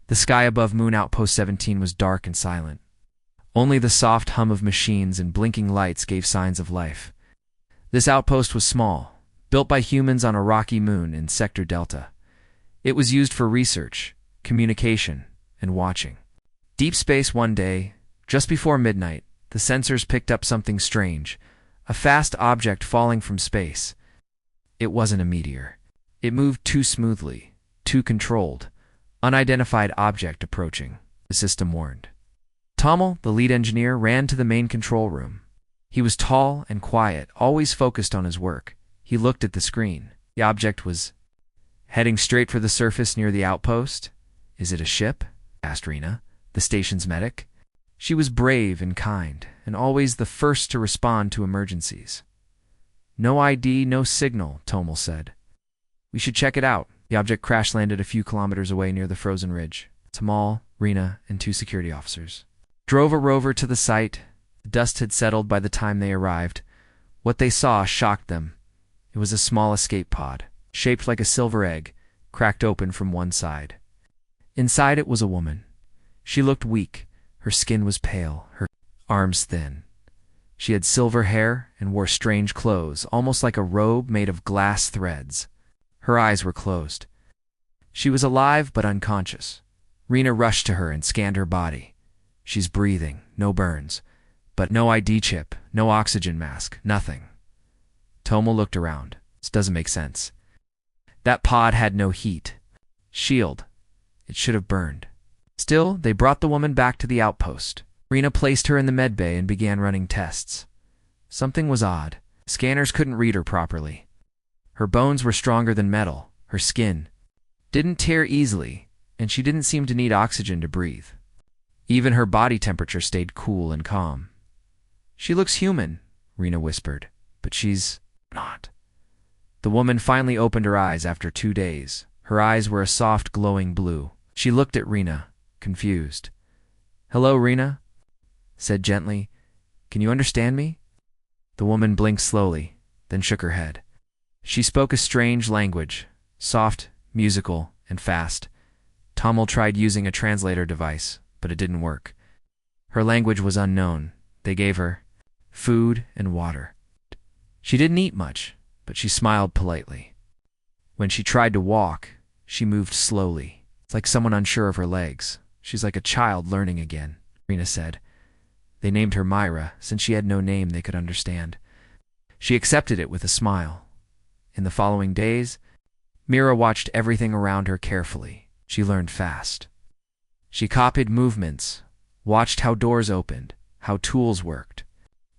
The sky above Moon Outpost 17 was dark and silent. Only the soft hum of machines and blinking lights gave signs of life. This outpost was small, built by humans on a rocky moon in Sector Delta. It was used for research, communication, and watching. Deep space one day, just before midnight, the sensors picked up something strange, a fast object falling from space. It wasn't a meteor. It moved too smoothly, too controlled. Unidentified object approaching, the system warned. Tommel, the lead engineer, ran to the main control room. He was tall and quiet, always focused on his work. He looked at the screen. The object was heading straight for the surface near the outpost. "Is it a ship?" asked Rena, the station's medic. She was brave and kind, and always the first to respond to emergencies. "No ID, no signal," Tommel said. "We should check it out." The object crash-landed a few kilometers away near the frozen ridge. Tommel, Rena, and 2 security officers drove a rover to the site. The dust had settled by the time they arrived. What they saw shocked them. It was a small escape pod, shaped like a silver egg, cracked open from one side. Inside it was a woman. She looked weak. Her skin was pale, her arms thin. She had silver hair and wore strange clothes, almost like a robe made of glass threads. Her eyes were closed. She was alive but unconscious. Rena rushed to her and scanned her body. She's breathing, no burns, but no ID chip, no oxygen mask, nothing. Tommel looked around. This doesn't make sense. That pod had no heat. Shield. It should have burned. Still, they brought the woman back to the outpost. Rena placed her in the medbay and began running tests. Something was odd. Scanners couldn't read her properly. Her bones were stronger than metal. Her skin didn't tear easily, and she didn't seem to need oxygen to breathe. Even her body temperature stayed cool and calm. "She looks human," Rena whispered, "but she's not." The woman finally opened her eyes after 2 days. Her eyes were a soft, glowing blue. She looked at Rena, confused. "Hello, Rena," said gently. "Can you understand me?" The woman blinked slowly, then shook her head. She spoke a strange language, soft, musical, and fast. Tommel tried using a translator device, but it didn't work. Her language was unknown. They gave her food and water. She didn't eat much, but she smiled politely. When she tried to walk, she moved slowly. It's like someone unsure of her legs. "She's like a child learning again," Rena said. They named her Myra, since she had no name they could understand. She accepted it with a smile. In the following days, Mira watched everything around her carefully. She learned fast. She copied movements, watched how doors opened, how tools worked.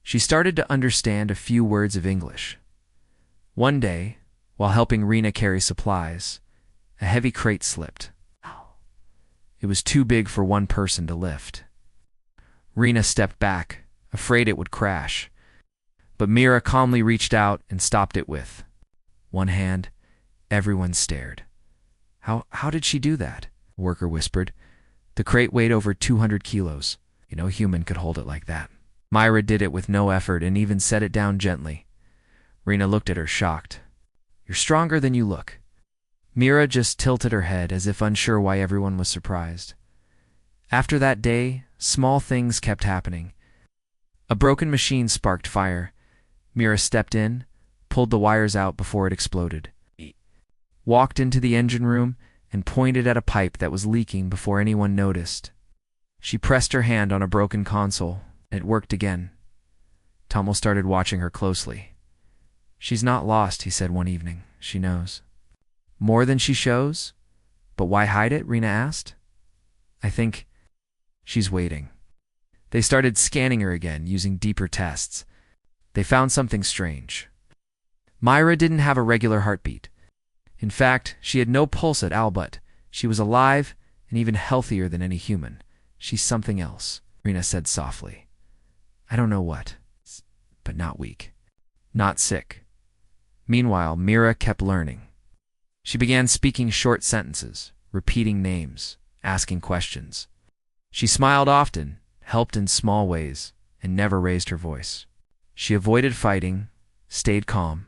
She started to understand a few words of English. One day, while helping Rena carry supplies, a heavy crate slipped. It was too big for one person to lift. Rena stepped back, afraid it would crash. But Mira calmly reached out and stopped it with one hand. Everyone stared. How did she do that?" a worker whispered. "The crate weighed over 200 kilos. No human could hold it like that." Myra did it with no effort and even set it down gently. Rena looked at her, shocked. "You're stronger than you look." Mira just tilted her head as if unsure why everyone was surprised. After that day, small things kept happening. A broken machine sparked fire. Mira stepped in, pulled the wires out before it exploded, walked into the engine room, and pointed at a pipe that was leaking before anyone noticed. She pressed her hand on a broken console. It worked again. Tommel started watching her closely. "She's not lost," he said one evening. "She knows." "More than she shows? But why hide it?" Rena asked. "I think she's waiting." They started scanning her again, using deeper tests. They found something strange. Myra didn't have a regular heartbeat. In fact, she had no pulse at all, but she was alive and even healthier than any human. "She's something else," Rena said softly. "I don't know what, but not weak, not sick." Meanwhile, Mira kept learning. She began speaking short sentences, repeating names, asking questions. She smiled often, helped in small ways, and never raised her voice. She avoided fighting, stayed calm,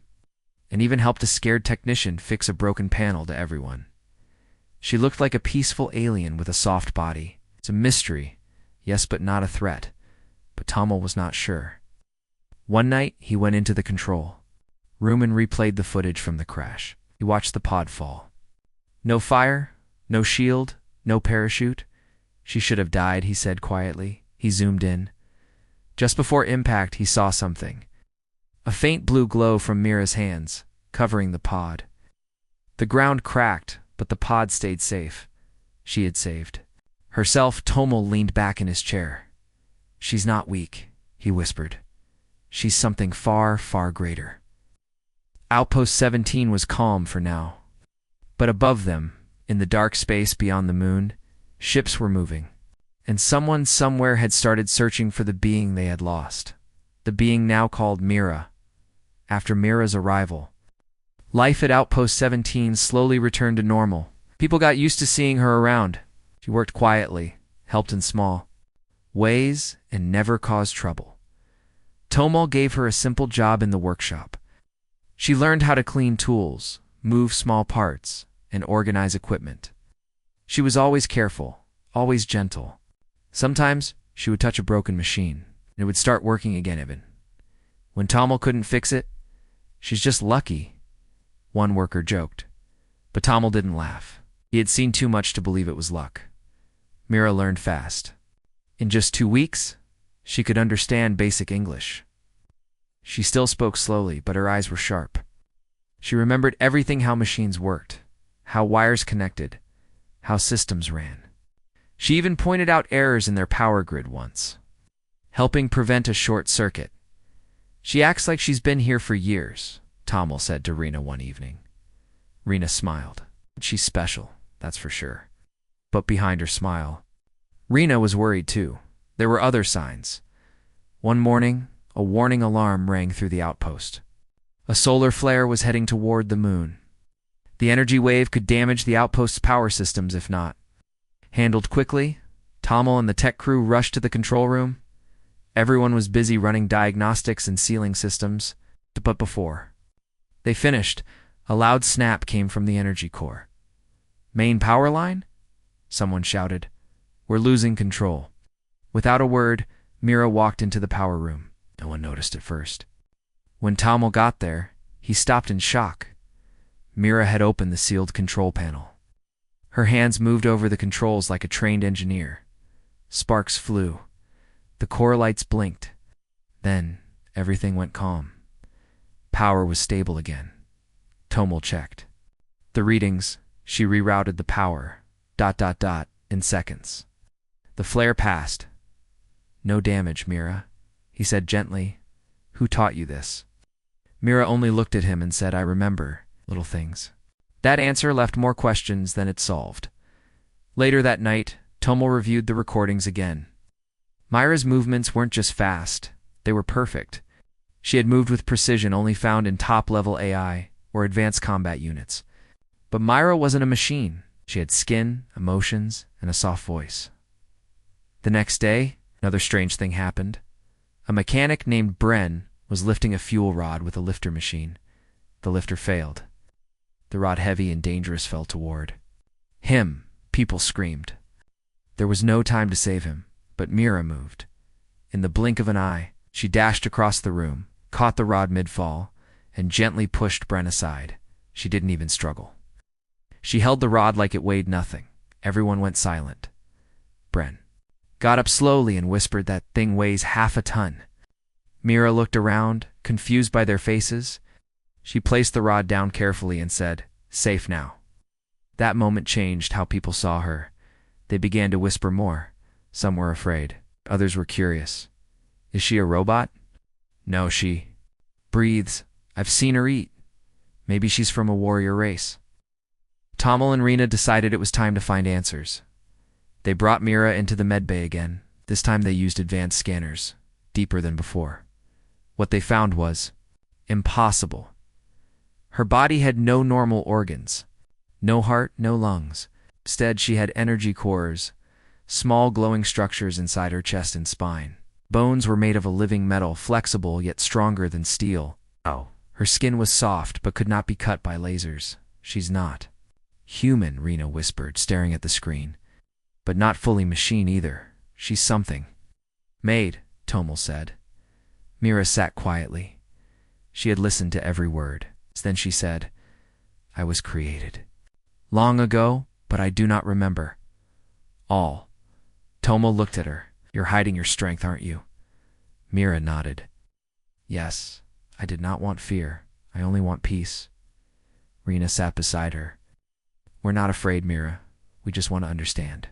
and even helped a scared technician fix a broken panel to everyone. She looked like a peaceful alien with a soft body. It's a mystery, yes, but not a threat. But Tommel was not sure. One night, he went into the control room and replayed the footage from the crash. He watched the pod fall. No fire, no shield, no parachute. She should have died, he said quietly. He zoomed in. Just before impact, he saw something. A faint blue glow from Mira's hands, covering the pod. The ground cracked, but the pod stayed safe. She had saved herself. Tommel leaned back in his chair. She's not weak, he whispered. She's something far, far greater. Outpost 17 was calm for now. But above them, in the dark space beyond the moon, ships were moving. And someone somewhere had started searching for the being they had lost. The being now called Mira. After Mira's arrival, life at Outpost 17 slowly returned to normal. People got used to seeing her around. She worked quietly, helped in small ways, and never caused trouble. Tommel gave her a simple job in the workshop. She learned how to clean tools, move small parts, and organize equipment. She was always careful, always gentle. Sometimes she would touch a broken machine, and it would start working again even. When Tommel couldn't fix it, she's just lucky, one worker joked. But Tommel didn't laugh. He had seen too much to believe it was luck. Mira learned fast. In just 2 weeks, she could understand basic English. She still spoke slowly, but her eyes were sharp. She remembered everything: how machines worked, how wires connected, how systems ran. She even pointed out errors in their power grid once, helping prevent a short circuit. She acts like she's been here for years, Tommel said to Rena one evening. Rena smiled. She's special, that's for sure. But behind her smile, Rena was worried too. There were other signs. One morning, a warning alarm rang through the outpost. A solar flare was heading toward the moon. The energy wave could damage the outpost's power systems if not handled quickly. Tommel and the tech crew rushed to the control room. Everyone was busy running diagnostics and sealing systems. But before they finished, a loud snap came from the energy core. "Main power line?" someone shouted. "We're losing control." Without a word, Mira walked into the power room. No one noticed at first. When Tommel got there, he stopped in shock. Mira had opened the sealed control panel. Her hands moved over the controls like a trained engineer. Sparks flew. The core lights blinked. Then, everything went calm. Power was stable again. Tommel checked the readings. She rerouted the power, ... in seconds. The flare passed. "No damage, Mira," he said gently. "Who taught you this?" Mira only looked at him and said, "I remember little things." That answer left more questions than it solved. Later that night, Tommel reviewed the recordings again. Mira's movements weren't just fast, they were perfect. She had moved with precision only found in top-level AI or advanced combat units. But Mira wasn't a machine. She had skin, emotions, and a soft voice. The next day, another strange thing happened. A mechanic named Bren was lifting a fuel rod with a lifter machine. The lifter failed. The rod, heavy and dangerous, fell toward him. People screamed. There was no time to save him, but Mira moved. In the blink of an eye, she dashed across the room, caught the rod mid-fall, and gently pushed Bren aside. She didn't even struggle. She held the rod like it weighed nothing. Everyone went silent. Bren got up slowly and whispered, "That thing weighs half a ton." Mira looked around, confused by their faces. She placed the rod down carefully and said, "Safe now." That moment changed how people saw her. They began to whisper more. Some were afraid. Others were curious. "Is she a robot?" "No, she breathes. I've seen her eat. Maybe she's from a warrior race." Tommel and Rena decided it was time to find answers. They brought Mira into the medbay again. This time they used advanced scanners, deeper than before. What they found was impossible. Her body had no normal organs. No heart, no lungs. Instead, she had energy cores, small glowing structures inside her chest and spine. Bones were made of a living metal, flexible yet stronger than steel. Her skin was soft but could not be cut by lasers. She's not Human, Rena whispered, staring at the screen. But not fully machine either. She's something. Made, Tomel said. Mira sat quietly. She had listened to every word. Then she said, I was created. Long ago, but I do not remember. All. Tomel looked at her. You're hiding your strength, aren't you? Mira nodded. Yes, I did not want fear. I only want peace. Rena sat beside her. We're not afraid, Mira. We just want to understand.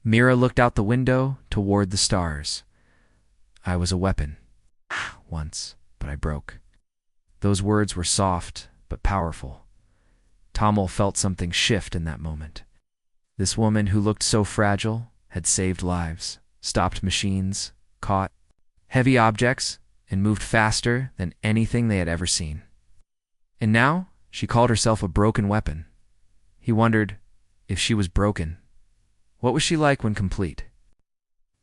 Mira looked out the window toward the stars. I was a weapon. Once, but I broke. Those words were soft, but powerful. Tomel felt something shift in that moment. This woman who looked so fragile had saved lives, stopped machines, caught heavy objects, and moved faster than anything they had ever seen. And now she called herself a broken weapon. He wondered, if she was broken, what was she like when complete?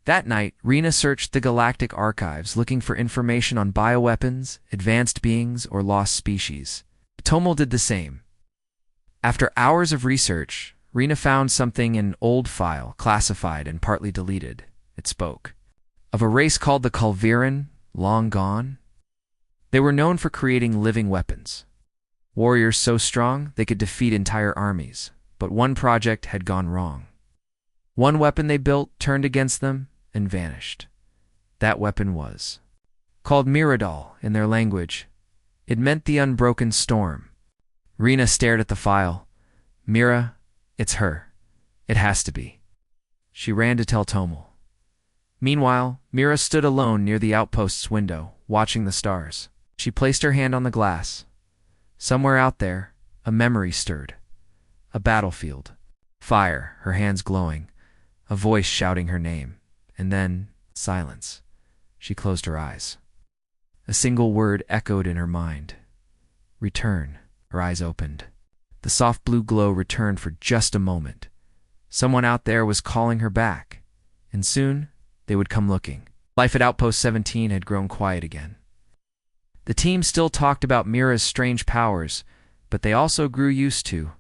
That night, Rena searched the galactic archives looking for information on bioweapons, advanced beings, or lost species. Tomel did the same. After hours of research, Rena found something in an old file, classified and partly deleted. It spoke of a race called the Culverin, long gone. They were known for creating living weapons. Warriors so strong they could defeat entire armies, but one project had gone wrong. One weapon they built turned against them and vanished. That weapon was called Miradol in their language. It meant the unbroken storm. Rena stared at the file. Mira, it's her. It has to be. She ran to tell Tomel. Meanwhile, Mira stood alone near the outpost's window, watching the stars. She placed her hand on the glass. Somewhere out there, a memory stirred. A battlefield. Fire, her hands glowing. A voice shouting her name. And then, silence. She closed her eyes. A single word echoed in her mind. Return. Her eyes opened. The soft blue glow returned for just a moment. Someone out there was calling her back. And soon, they would come looking. Life at Outpost 17 had grown quiet again. The team still talked about Mira's strange powers, but they also grew used to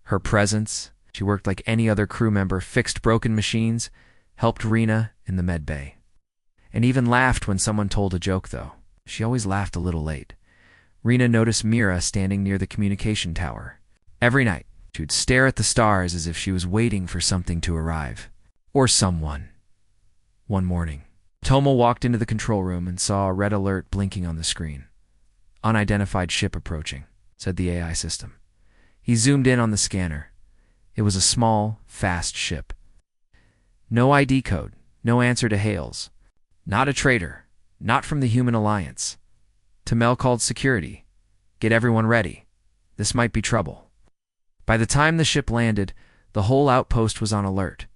her presence. She worked like any other crew member, fixed broken machines, helped Rena in the med bay, and even laughed when someone told a joke, though. She always laughed a little late. Rena noticed Mira standing near the communication tower. Every night, she would stare at the stars as if she was waiting for something to arrive. Or someone. One morning, Tomel walked into the control room and saw a red alert blinking on the screen. Unidentified ship approaching, said the AI system. He zoomed in on the scanner. It was a small, fast ship. No ID code, no answer to hails. Not a traitor, not from the Human Alliance. Tomel called security. Get everyone ready. This might be trouble. By the time the ship landed, the whole outpost was on alert.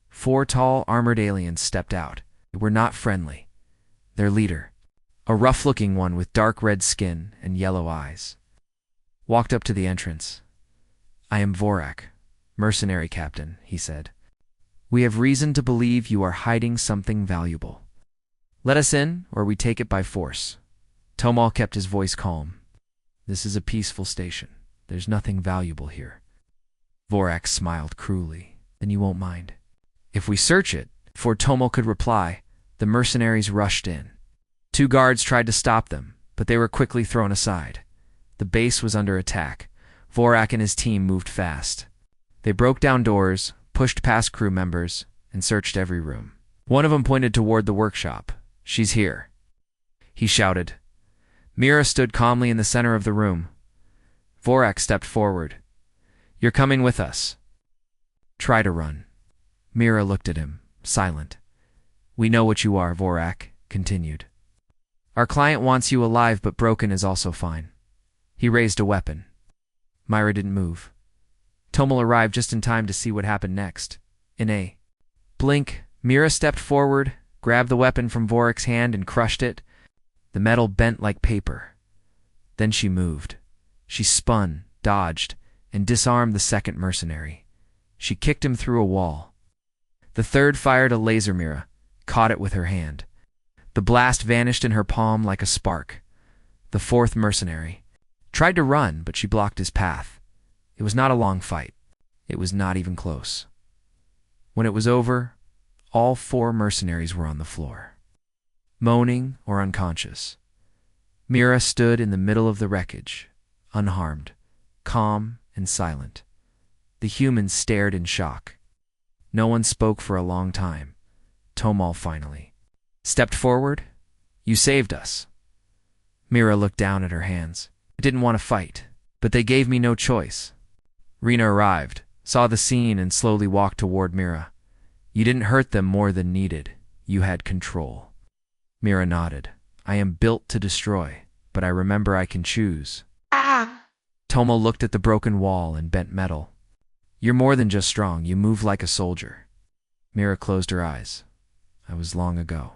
4 tall, armored aliens stepped out. They were not friendly. Their leader, a rough-looking one with dark red skin and yellow eyes, walked up to the entrance. I am Vorak, mercenary captain, he said. We have reason to believe you are hiding something valuable. Let us in, or we take it by force. Tomel kept his voice calm. This is a peaceful station. There's nothing valuable here. Vorak smiled cruelly. Then you won't mind. If we search it, before Tomel could reply, the mercenaries rushed in. 2 guards tried to stop them, but they were quickly thrown aside. The base was under attack. Vorak and his team moved fast. They broke down doors, pushed past crew members, and searched every room. One of them pointed toward the workshop. She's here, he shouted. Mira stood calmly in the center of the room. Vorak stepped forward. You're coming with us. Try to run. Mira looked at him, silent. We know what you are, Vorak continued. Our client wants you alive, but broken is also fine. He raised a weapon. Mira didn't move. Tomel arrived just in time to see what happened next. In a blink, Mira stepped forward, grabbed the weapon from Vorak's hand and crushed it. The metal bent like paper. Then she moved. She spun, dodged, and disarmed the second mercenary. She kicked him through a wall. The third fired a laser. Mira caught it with her hand. The blast vanished in her palm like a spark. The 4th mercenary tried to run, but she blocked his path. It was not a long fight. It was not even close. When it was over, all 4 mercenaries were on the floor, moaning or unconscious. Mira stood in the middle of the wreckage, unharmed, calm and silent. The humans stared in shock. No one spoke for a long time. Tomal finally stepped forward. "You saved us." Mira looked down at her hands. "I didn't want to fight, but they gave me no choice." Rena arrived, saw the scene, and slowly walked toward Mira. "You didn't hurt them more than needed. You had control." Mira nodded. "I am built to destroy, but I remember I can choose." Tomal looked at the broken wall and bent metal. "You're more than just strong, you move like a soldier." Mira closed her eyes. "I was long ago."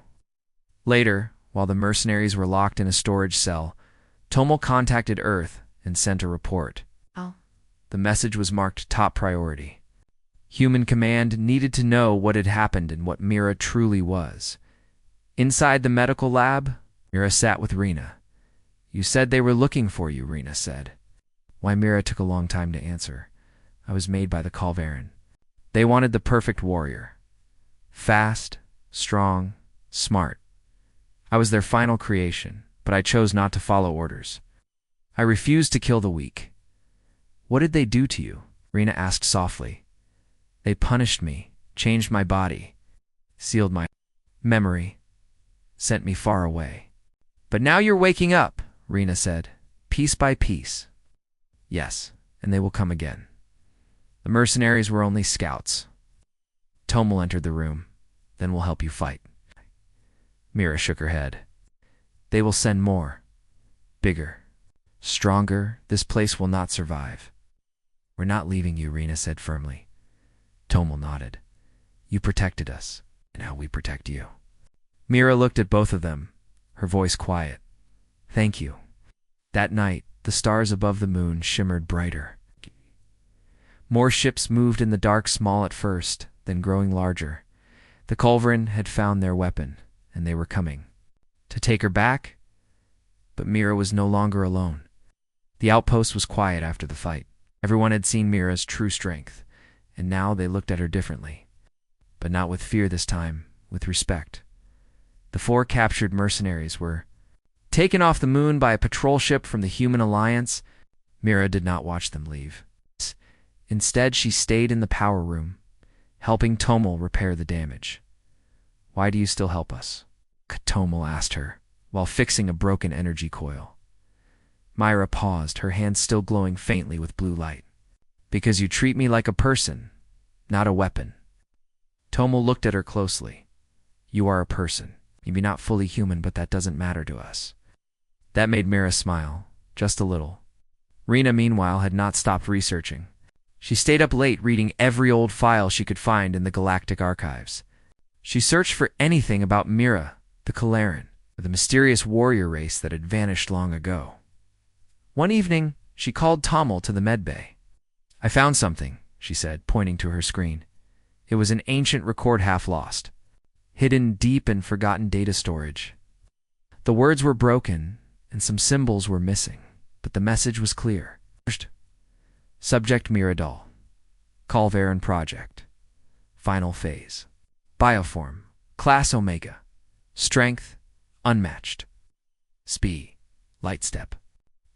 Later, while the mercenaries were locked in a storage cell, Tomal contacted Earth and sent a report. The message was marked top priority. Human Command needed to know what had happened and what Mira truly was. Inside the medical lab, Mira sat with Rena. "You said they were looking for you," Rena said. Why, Mira took a long time to answer. "I was made by the Calvaran. They wanted the perfect warrior. Fast, strong, smart. I was their final creation, but I chose not to follow orders. I refused to kill the weak." "What did they do to you?" Rena asked softly. "They punished me, changed my body, sealed my memory, sent me far away." "But now you're waking up," Rena said, "piece by piece." "Yes, and they will come again. The mercenaries were only scouts." Tomal entered the room. "Then we'll help you fight." Mira shook her head. "They will send more. Bigger. Stronger. This place will not survive." "We're not leaving you," Rena said firmly. Tomal nodded. "You protected us, and now we protect you." Mira looked at both of them, her voice quiet. "Thank you." That night, the stars above the moon shimmered brighter. More ships moved in the dark, small at first, then growing larger. The Calvaran had found their weapon, and they were coming to take her back. But Mira was no longer alone. The outpost was quiet after the fight. Everyone had seen Mira's true strength, and now they looked at her differently. But not with fear this time, with respect. The 4 captured mercenaries were taken off the moon by a patrol ship from the Human Alliance. Mira did not watch them leave. Instead, she stayed in the power room, helping Tomal repair the damage. "Why do you still help us?" Tomal asked her, while fixing a broken energy coil. Myra paused, her hands still glowing faintly with blue light. "Because you treat me like a person, not a weapon." Tomal looked at her closely. "You are a person. Maybe not fully human, but that doesn't matter to us." That made Mira smile, just a little. Rena, meanwhile, had not stopped researching. She stayed up late reading every old file she could find in the galactic archives. She searched for anything about Mira, the Calvaran, the mysterious warrior race that had vanished long ago. One evening, she called Tomal to the medbay. "I found something," she said, pointing to her screen. It was an ancient record half lost, hidden deep in forgotten data storage. The words were broken, and some symbols were missing, but the message was clear. Subject Miradol. Calvaran Project. Final phase. Bioform. Class Omega. Strength. Unmatched. Speed. Light step.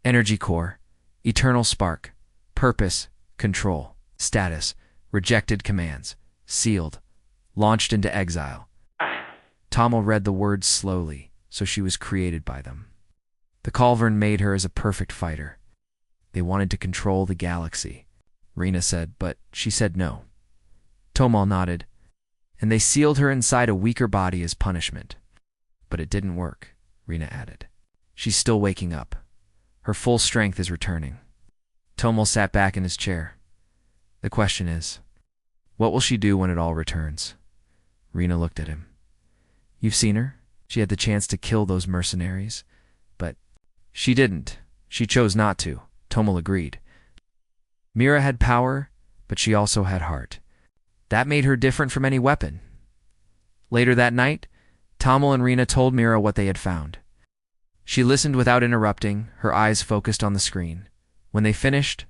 Energy core. Eternal spark. Purpose. Control. Status. Rejected commands. Sealed. Launched into exile. Tomal read the words slowly, so she was created by them. The Calvaran made her as a perfect fighter. They wanted to control the galaxy, Rena said, but she said no. Tomal nodded, and they sealed her inside a weaker body as punishment. But it didn't work, Rena added. She's still waking up. Her full strength is returning. Tomal sat back in his chair. The question is, what will she do when it all returns? Rena looked at him. You've seen her? She had the chance to kill those mercenaries, but she didn't. She chose not to. Tomal agreed. Mira had power, but she also had heart. That made her different from any weapon. Later that night, Tomal and Rena told Mira what they had found. She listened without interrupting, her eyes focused on the screen. When they finished,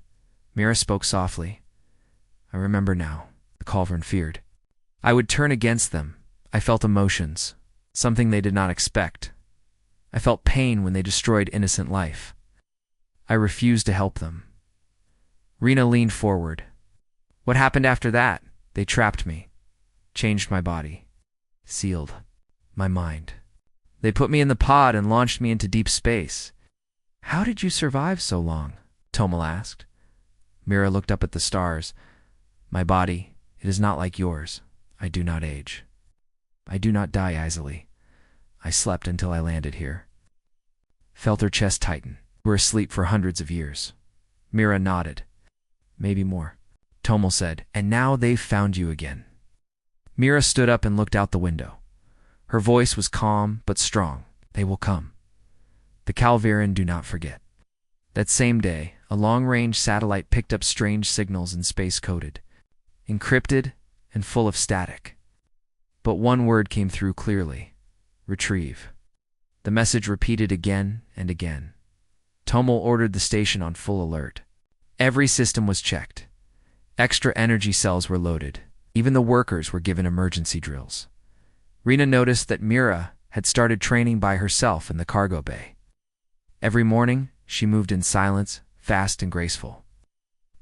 Mira spoke softly. I I remember now, the Culverin feared. I would turn against them. I felt emotions, something they did not expect. I felt pain when they destroyed innocent life. I refused to help them. Rena leaned forward. What happened after that? They trapped me, changed my body, sealed my mind. They put me in the pod and launched me into deep space. How did you survive so long? Tomal asked. Mira looked up at the stars. My body, it is not like yours. I do not age. I do not die easily. I slept until I landed here. Felt her chest tighten. You were asleep for hundreds of years. Mira nodded. Maybe more. Tomal said, and now they've found you again. Mira stood up and looked out the window. Her voice was calm but strong. They will come. The Calverin do not forget. That same day, a long-range satellite picked up strange signals in space-coded, encrypted and full of static. But one word came through clearly. Retrieve. The message repeated again and again. Tomal ordered the station on full alert. Every system was checked. Extra energy cells were loaded. Even the workers were given emergency drills. Rena noticed that Mira had started training by herself in the cargo bay. Every morning, she moved in silence, fast and graceful.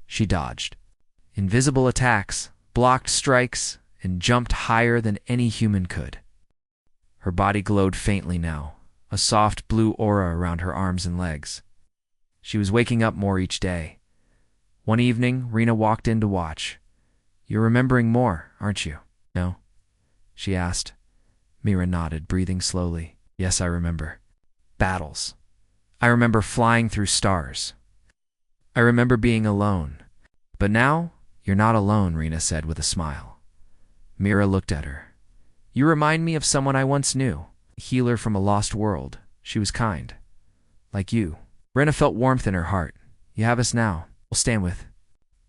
She dodged invisible attacks, blocked strikes, and jumped higher than any human could. Her body glowed faintly now, a soft blue aura around her arms and legs. She was waking up more each day. One evening, Rena walked in to watch. You're remembering more, aren't you? No? She asked. Mira nodded, breathing slowly. Yes, I remember. Battles. I remember flying through stars. I remember being alone. But now, you're not alone, Rena said with a smile. Mira looked at her. You remind me of someone I once knew, a healer from a lost world. She was kind. Like you. Rena felt warmth in her heart. You have us now. We'll stand with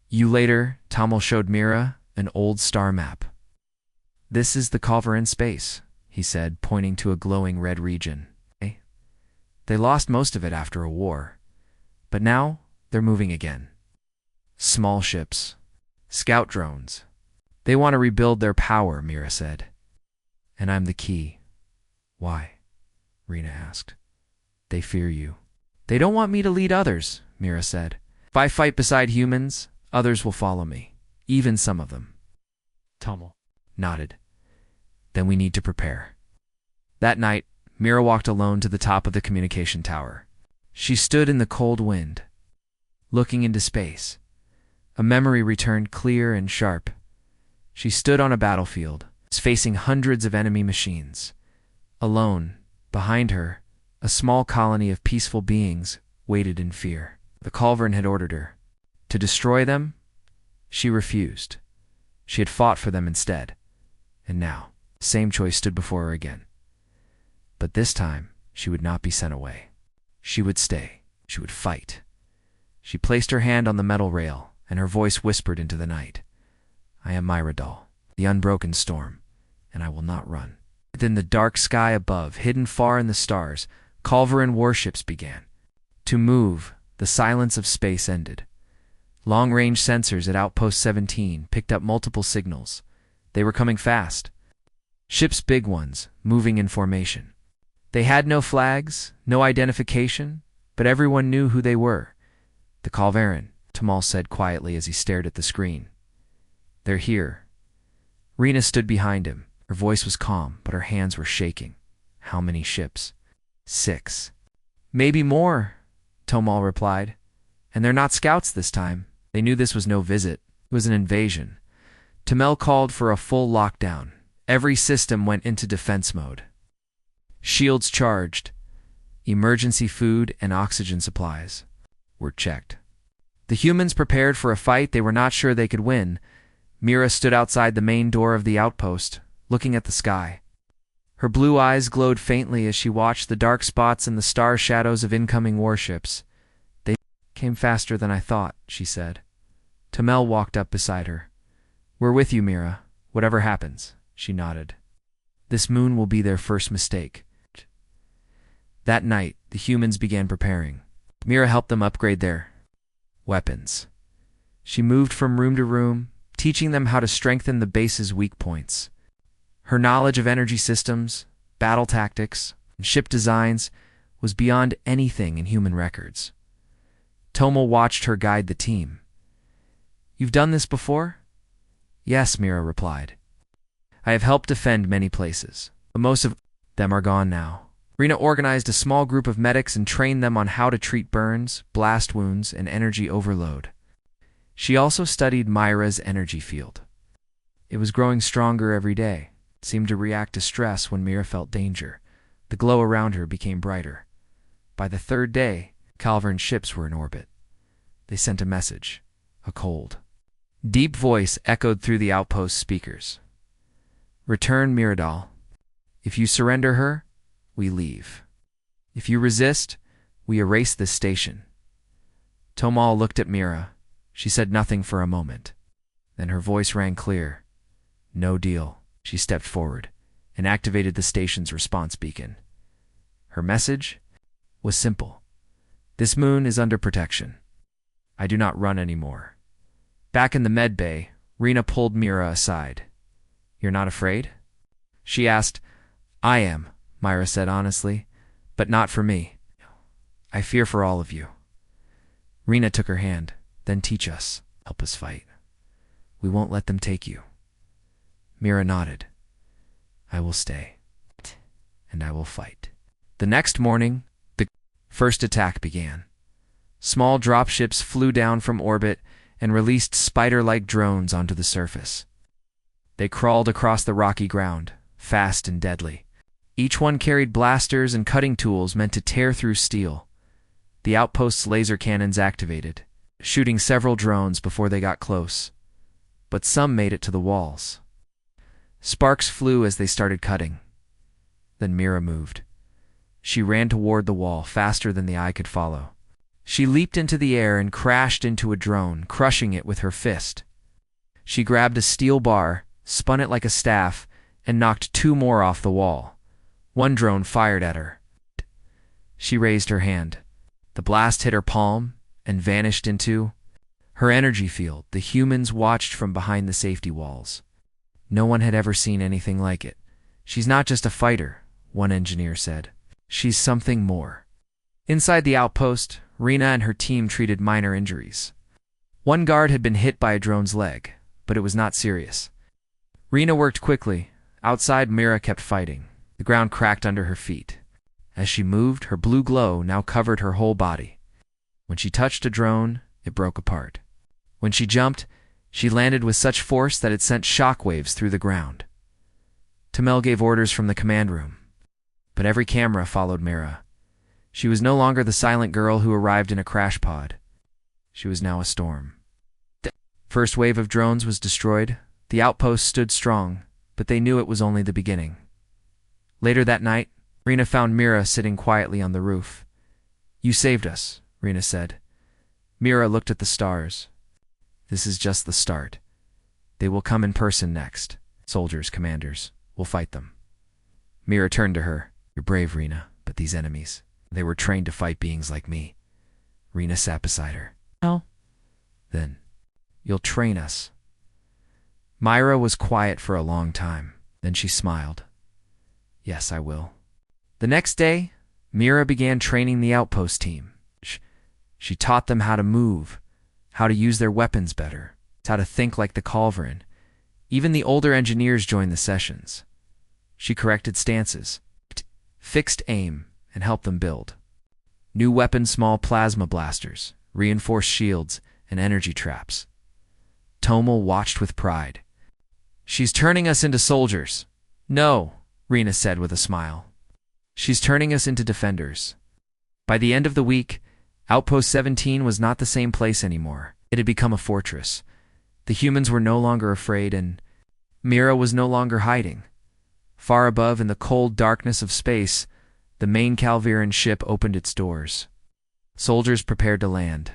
you. Later, Tomal showed Mira an old star map. This is the Culverin space, he said, pointing to a glowing red region. They lost most of it after a war. But now, they're moving again. Small ships. Scout drones. They want to rebuild their power, Mira said. And I'm the key. Why? Rena asked. They fear you. They don't want me to lead others, Mira said. If I fight beside humans, others will follow me. Even some of them. Tomal nodded. Then we need to prepare. That night, Mira walked alone to the top of the communication tower. She stood in the cold wind, looking into space. A memory returned clear and sharp. She stood on a battlefield, facing hundreds of enemy machines. Alone, behind her, a small colony of peaceful beings waited in fear. The Culverin had ordered her to destroy them. She refused. She had fought for them instead. And now, the same choice stood before her again. But this time, she would not be sent away. She would stay. She would fight. She placed her hand on the metal rail, and her voice whispered into the night. I am Myradol, the unbroken storm, and I will not run. Within the dark sky above, hidden far in the stars, Culverin warships began to move. The silence of space ended. Long-range sensors at Outpost 17 picked up multiple signals. They were coming fast. Ships, big ones, moving in formation. They had no flags, no identification, but everyone knew who they were. The Culverin, Tomal said quietly as he stared at the screen. They're here. Rena stood behind him. Her voice was calm, but her hands were shaking. How many ships? 6. Maybe more, Tomal replied. And they're not scouts this time. They knew this was no visit. It was an invasion. Tomal called for a full lockdown. Every system went into defense mode. Shields charged. Emergency food and oxygen supplies were checked. The humans prepared for a fight they were not sure they could win. Mira stood outside the main door of the outpost, looking at the sky. Her blue eyes glowed faintly as she watched the dark spots in the star shadows of incoming warships. They came faster than I thought, she said. Tomal walked up beside her. We're with you, Mira. Whatever happens, she nodded. This moon will be their first mistake. That night, the humans began preparing. Mira helped them upgrade their weapons. She moved from room to room, teaching them how to strengthen the base's weak points. Her knowledge of energy systems, battle tactics, and ship designs was beyond anything in human records. Tomo watched her guide the team. "You've done this before?" "Yes," Mira replied. "I have helped defend many places, but most of them are gone now." Rena organized a small group of medics and trained them on how to treat burns, blast wounds, and energy overload. She also studied Myra's energy field. It was growing stronger every day. It seemed to react to stress when Mira felt danger. The glow around her became brighter. By the third day, Calvern ships were in orbit. They sent a message, a cold, deep voice echoed through the outpost speakers. "Return Miradol. If you surrender her, we leave. If you resist, we erase this station." Tomal looked at Mira. She said nothing for a moment. Then her voice rang clear. "No deal." She stepped forward and activated the station's response beacon. Her message was simple. "This moon is under protection. I do not run anymore." Back in the med bay, Rena pulled Mira aside. "You're not afraid?" she asked. "I am," Myra said honestly, "but not for me. I fear for all of you." Rena took her hand. "Then teach us. Help us fight. We won't let them take you." Mira nodded. "I will stay, and I will fight." The next morning, the first attack began. Small dropships flew down from orbit and released spider-like drones onto the surface. They crawled across the rocky ground, fast and deadly. Each one carried blasters and cutting tools meant to tear through steel. The outpost's laser cannons activated, shooting several drones before they got close. But some made it to the walls. Sparks flew as they started cutting. Then Mira moved. She ran toward the wall faster than the eye could follow. She leaped into the air and crashed into a drone, crushing it with her fist. She grabbed a steel bar, spun it like a staff, and knocked two more off the wall. One drone fired at her. She raised her hand. The blast hit her palm and vanished into her energy field. The humans watched from behind the safety walls. No one had ever seen anything like it. "She's not just a fighter," one engineer said. "She's something more." Inside the outpost, Rena and her team treated minor injuries. One guard had been hit by a drone's leg, but it was not serious. Rena worked quickly. Outside, Mira kept fighting. The ground cracked under her feet. As she moved, her blue glow now covered her whole body. When she touched a drone, it broke apart. When she jumped, she landed with such force that it sent shockwaves through the ground. Tamel gave orders from the command room, but every camera followed Mira. She was no longer the silent girl who arrived in a crash pod. She was now a storm. The first wave of drones was destroyed. The outpost stood strong, but they knew it was only the beginning. Later that night, Rena found Mira sitting quietly on the roof. "You saved us," Rena said. Mira looked at the stars. "This is just the start. They will come in person next. Soldiers, commanders. We'll fight them." Mira turned to her. "You're brave, Rena, but these enemies, they were trained to fight beings like me." Rena sat beside her. "Oh? Then, you'll train us." Myra was quiet for a long time. Then she smiled. "Yes, I will." The next day, Mira began training the outpost team. She taught them how to move, how to use their weapons better, how to think like the Calvern. Even the older engineers joined the sessions. She corrected stances, fixed aim, and helped them build. New weapons, small plasma blasters, reinforced shields, and energy traps. Tomal watched with pride. "She's turning us into soldiers." "No," Rena said with a smile. "She's turning us into defenders." By the end of the week, Outpost 17 was not the same place anymore. It had become a fortress. The humans were no longer afraid, and Mira was no longer hiding. Far above, in the cold darkness of space, the main Calviran ship opened its doors. Soldiers prepared to land.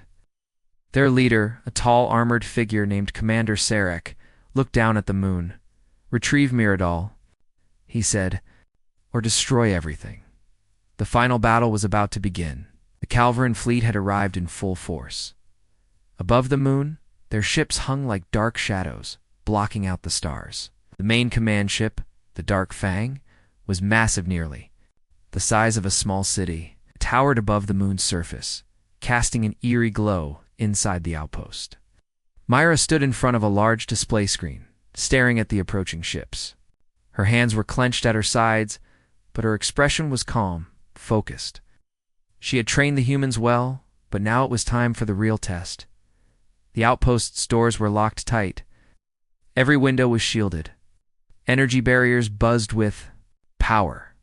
Their leader, a tall armored figure named Commander Sarek, looked down at the moon. "Retrieve Miradol," he said, "or destroy everything." The final battle was about to begin. The Calvaran fleet had arrived in full force. Above the moon, their ships hung like dark shadows. blocking out the stars. The main command ship, the Dark Fang, was massive, nearly the size of a small city. It towered above the moon's surface, casting an eerie glow inside the outpost. Myra stood in front of a large display screen, staring at the approaching ships. Her hands were clenched at her sides, but her expression was calm, focused. She had trained the humans well, but now it was time for the real test. The outpost's doors were locked tight. Every window was shielded. Energy barriers buzzed with power.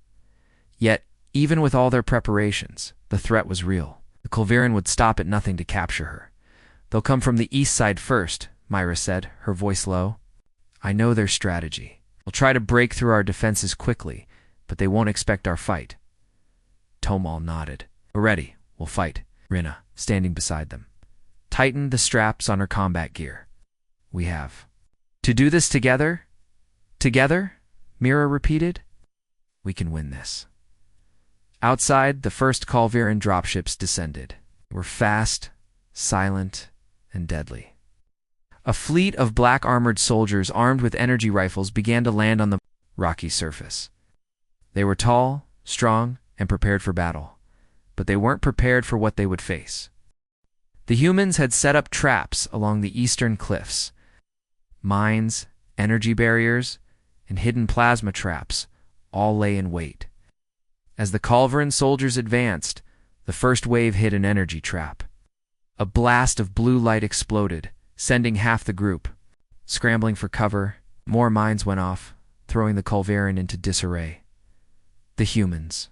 Yet, even with all their preparations, the threat was real. The Culverin would stop at nothing to capture her. "They'll come from the east side first," Myra said, her voice low. "I know their strategy. They'll try to break through our defenses quickly, but they won't expect our fight." Tomal nodded. "We're ready. We'll fight." Rina, standing beside them, tightened the straps on her combat gear. "We have to do this together?" "Together?" Mira repeated. "We can win this." Outside, the first Culverin dropships descended. They were fast, silent, and deadly. A fleet of black armored soldiers armed with energy rifles began to land on the rocky surface. They were tall, strong, and prepared for battle, but they weren't prepared for what they would face. The humans had set up traps along the eastern cliffs. Mines, energy barriers, and hidden plasma traps all lay in wait. As the Culverin soldiers advanced, the first wave hit an energy trap. A blast of blue light exploded, sending half the group scrambling for cover. More mines went off, throwing the Culverin into disarray. The humans,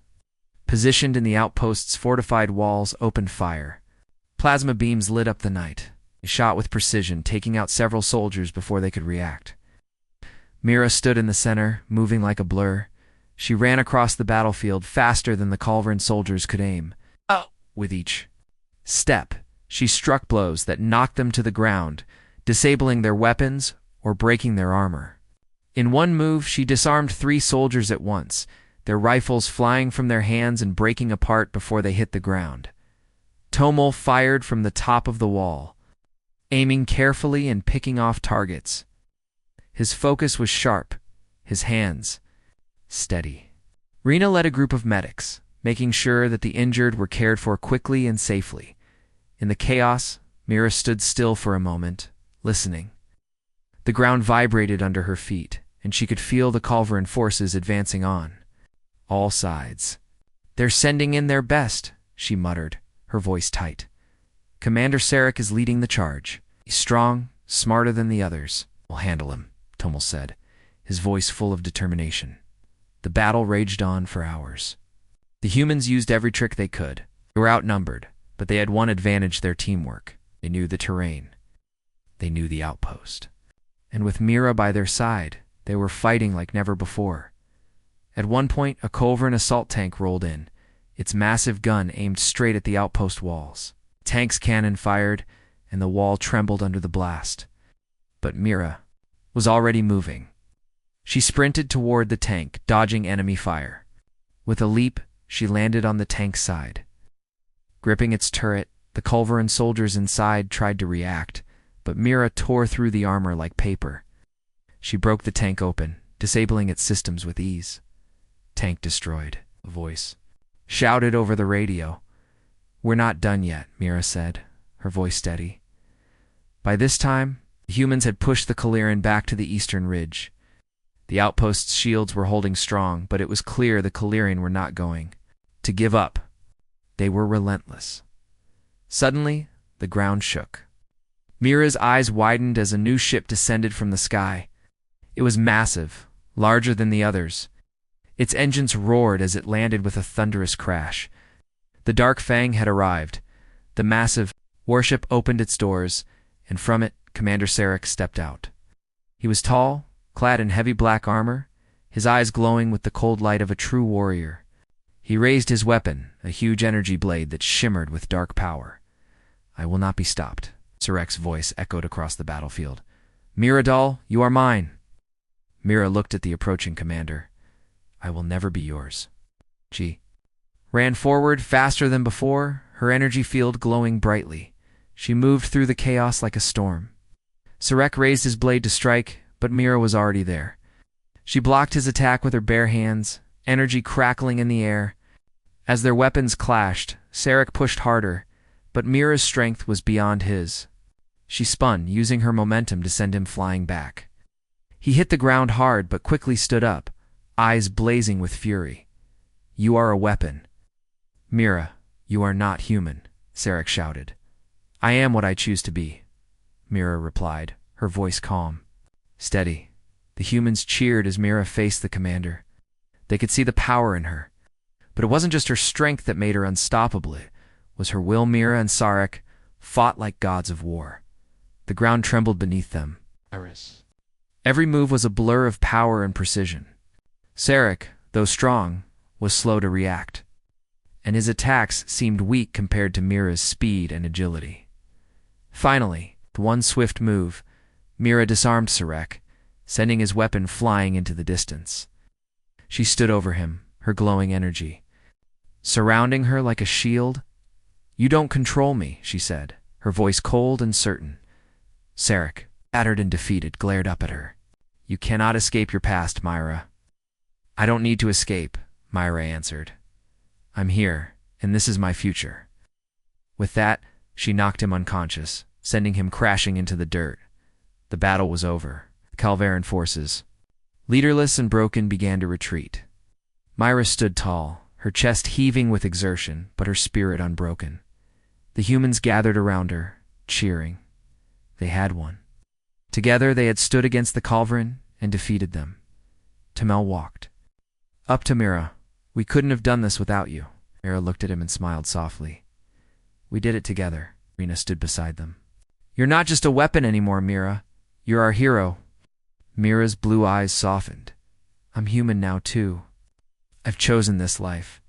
positioned in the outpost's fortified walls, opened fire. Plasma beams lit up the night. They shot with precision, taking out several soldiers before they could react. Mira stood in the center, moving like a blur. She ran across the battlefield faster than the Culverin soldiers could aim. With each step, she struck blows that knocked them to the ground, disabling their weapons or breaking their armor. In one move, she disarmed 3 soldiers at once, their rifles flying from their hands and breaking apart before they hit the ground. Tomol fired from the top of the wall, aiming carefully and picking off targets. His focus was sharp, his hands steady. Rina led a group of medics, making sure that the injured were cared for quickly and safely. In the chaos, Mira stood still for a moment, listening. The ground vibrated under her feet, and she could feel the Culverin forces advancing on all sides. "They're sending in their best," she muttered, her voice tight. "Commander Sarek is leading the charge. He's strong, smarter than the others." "We'll handle him," Tomel said, his voice full of determination. The battle raged on for hours. The humans used every trick they could. They were outnumbered, but they had one advantage: their teamwork. They knew the terrain. They knew the outpost. And with Mira by their side, they were fighting like never before. At one point, a Culverin assault tank rolled in, its massive gun aimed straight at the outpost walls. The tank's cannon fired, and the wall trembled under the blast. But Mira was already moving. She sprinted toward the tank, dodging enemy fire. With a leap, she landed on the tank's side. Gripping its turret, the Culverin soldiers inside tried to react, but Mira tore through the armor like paper. She broke the tank open, disabling its systems with ease. "Tank destroyed," a voice shouted over the radio. "We're not done yet," Mira said, her voice steady. By this time, the humans had pushed the Culverin back to the eastern ridge. The outpost's shields were holding strong, but it was clear the Culverin were not going to give up. They were relentless. Suddenly, the ground shook. Mira's eyes widened as a new ship descended from the sky. It was massive, larger than the others. Its engines roared as it landed with a thunderous crash. The Dark Fang had arrived. The massive warship opened its doors, and from it, Commander Sarek stepped out. He was tall, clad in heavy black armor, his eyes glowing with the cold light of a true warrior. He raised his weapon, a huge energy blade that shimmered with dark power. "I will not be stopped," Sarek's voice echoed across the battlefield. "Miradol, you are mine." Mira looked at the approaching commander. "I will never be yours." She ran forward faster than before, her energy field glowing brightly. She moved through the chaos like a storm. Sarek raised his blade to strike, but Mira was already there. She blocked his attack with her bare hands, energy crackling in the air. As their weapons clashed, Sarek pushed harder, but Mira's strength was beyond his. She spun, using her momentum to send him flying back. He hit the ground hard but quickly stood up, eyes blazing with fury. "You are a weapon." "Mira, you are not human," Sarek shouted. "I am what I choose to be," Mira replied, her voice calm. Steady. The humans cheered as Mira faced the commander. They could see the power in her. But it wasn't just her strength that made her unstoppable. It was her will. Mira and Sarek fought like gods of war. The ground trembled beneath them. Every move was a blur of power and precision. Sarek, though strong, was slow to react, and his attacks seemed weak compared to Mira's speed and agility. Finally, with one swift move, Mira disarmed Sarek, sending his weapon flying into the distance. She stood over him, her glowing energy surrounding her like a shield. "You don't control me," she said, her voice cold and certain. Sarek, battered and defeated, glared up at her. "You cannot escape your past, Mira." "I don't need to escape," Mira answered. "I'm here, and this is my future." With that, she knocked him unconscious, sending him crashing into the dirt. The battle was over. The Calvaran forces, leaderless and broken, began to retreat. Mira stood tall, her chest heaving with exertion, but her spirit unbroken. The humans gathered around her, cheering. They had won. Together they had stood against the Calvaran and defeated them. Tamel walked up to Mira. "We couldn't have done this without you." Mira looked at him and smiled softly. "We did it together." Rena stood beside them. "You're not just a weapon anymore, Mira. You're our hero." Mira's blue eyes softened. "I'm human now, too. I've chosen this life."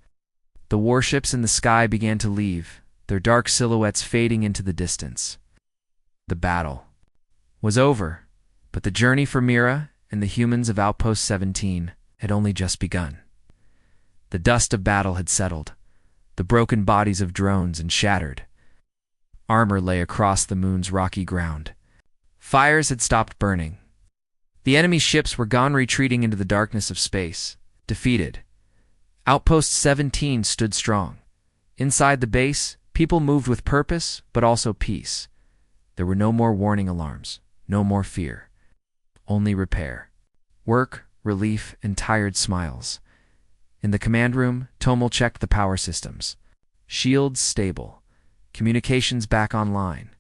The warships in the sky began to leave, their dark silhouettes fading into the distance. The battle was over, but the journey for Mira and the humans of Outpost 17 had only just begun. The dust of battle had settled, the broken bodies of drones and shattered armor lay across the moon's rocky ground. Fires had stopped burning. The enemy ships were gone, retreating into the darkness of space, defeated. Outpost 17 stood strong. Inside the base, people moved with purpose, but also peace. There were no more warning alarms, no more fear. Only repair, work, relief, and tired smiles. In the command room, Tomel checked the power systems. Shields stable. Communications back online.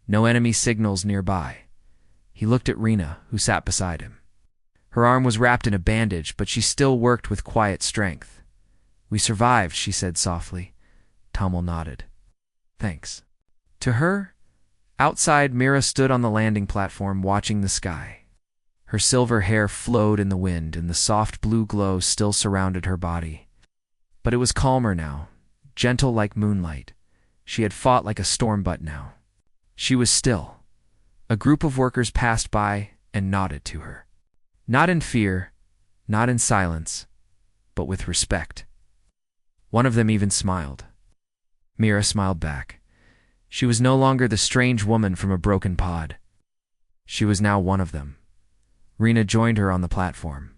No enemy signals nearby. He looked at Rena, who sat beside him. Her arm was wrapped in a bandage, but she still worked with quiet strength. "We survived," she said softly. Tomel nodded. "Thanks." To her, outside, Mira stood on the landing platform watching the sky. Her silver hair flowed in the wind, and the soft blue glow still surrounded her body. But it was calmer now, gentle like moonlight. She had fought like a storm, but now she was still. A group of workers passed by and nodded to her. Not in fear, not in silence, but with respect. One of them even smiled. Mira smiled back. She was no longer the strange woman from a broken pod. She was now one of them. Rena joined her on the platform.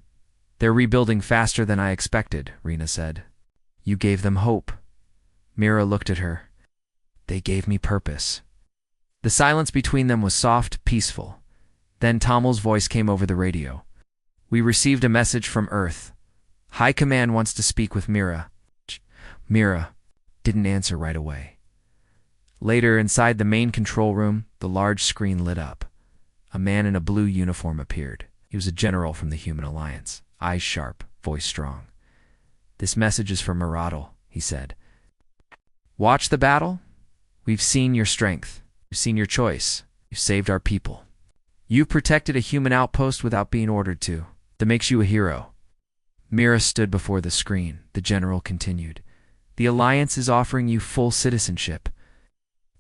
"They're rebuilding faster than I expected," Rena said. "You gave them hope." Mira looked at her. "They gave me purpose." The silence between them was soft, peaceful. Then Tomel's voice came over the radio. "We received a message from Earth. High Command wants to speak with Mira." Mira didn't answer right away. Later, inside the main control room, the large screen lit up. A man in a blue uniform appeared. He was a general from the Human Alliance, eyes sharp, voice strong. "This message is for Miradol," he said. "Watch the battle? We've seen your strength. We've seen your choice. You've saved our people. You've protected a human outpost without being ordered to. That makes you a hero." Mira stood before the screen. The general continued. "The Alliance is offering you full citizenship.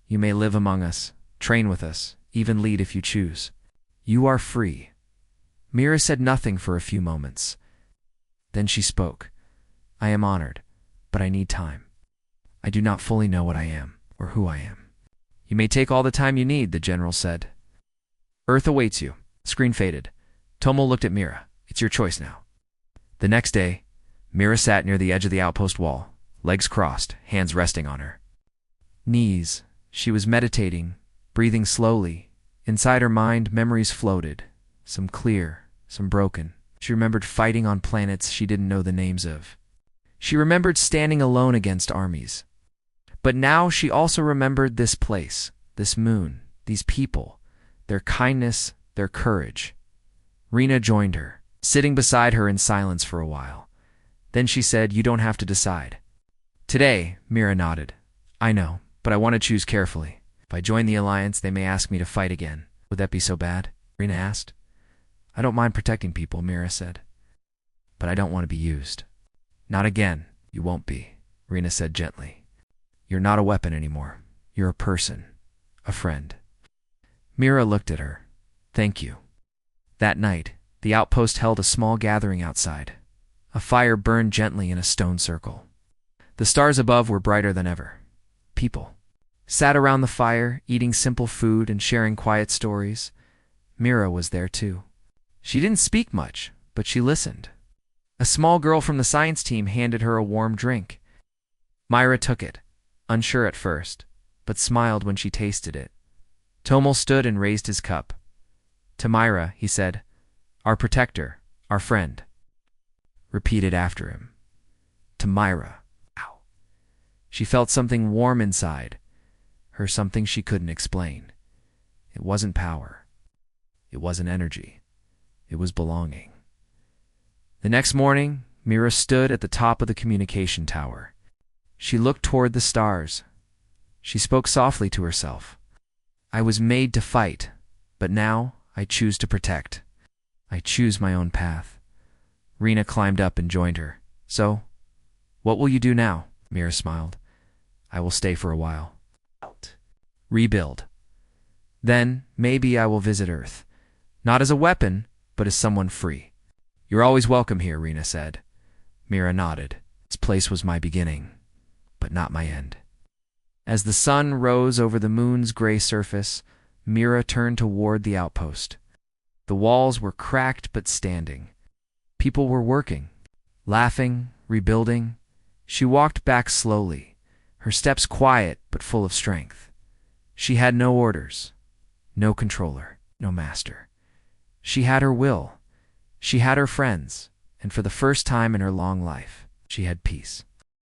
You may live among us, train with us, even lead if you choose. You are free." Mira said nothing for a few moments. Then she spoke. "I am honored, but I need time. I do not fully know what I am, or who I am." "You may take all the time you need," the general said. Earth awaits you. Screen faded. Tomo looked at Mira. It's your choice now. The next day, Mira sat near the edge of the outpost wall, legs crossed, hands resting on her knees. She was meditating, breathing slowly. Inside her mind, memories floated, some clear, some broken. She remembered fighting on planets she didn't know the names of. She remembered standing alone against armies. But now she also remembered this place, this moon, these people, their kindness, their courage. Rena joined her, sitting beside her in silence for a while. Then she said, "You don't have to decide." "Today," Mira nodded. "I know, but I want to choose carefully. If I join the Alliance, they may ask me to fight again. Would that be so bad?" Rena asked. "I don't mind protecting people," Mira said. "But I don't want to be used." "Not again. You won't be," Rena said gently. "You're not a weapon anymore. You're a person, a friend." Mira looked at her. "Thank you." That night, the outpost held a small gathering outside. A fire burned gently in a stone circle. The stars above were brighter than ever. People sat around the fire, eating simple food and sharing quiet stories. Mira was there too. She didn't speak much, but she listened. A small girl from the science team handed her a warm drink. Myra took it, unsure at first, but smiled when she tasted it. Tomo stood and raised his cup. To Myra, he said, "Our protector, our friend." Repeated after him. To Myra. Ow. She felt something warm inside her, something she couldn't explain. It wasn't power. It wasn't energy. It was belonging. The next morning, Mira stood at the top of the communication tower. She looked toward the stars. She spoke softly to herself. "I was made to fight, but now I choose to protect. I choose my own path." Rena climbed up and joined her. "So, what will you do now?" Mira smiled. "I will stay for a while. Rebuild. Then, maybe I will visit Earth. Not as a weapon, but as someone free." "You're always welcome here," Rena said. Mira nodded. "This place was my beginning, but not my end." As the sun rose over the moon's gray surface, Mira turned toward the outpost. The walls were cracked but standing. People were working, laughing, rebuilding. She walked back slowly, her steps quiet but full of strength. She had no orders, no controller, no master. She had her will. She had her friends, and for the first time in her long life, she had peace.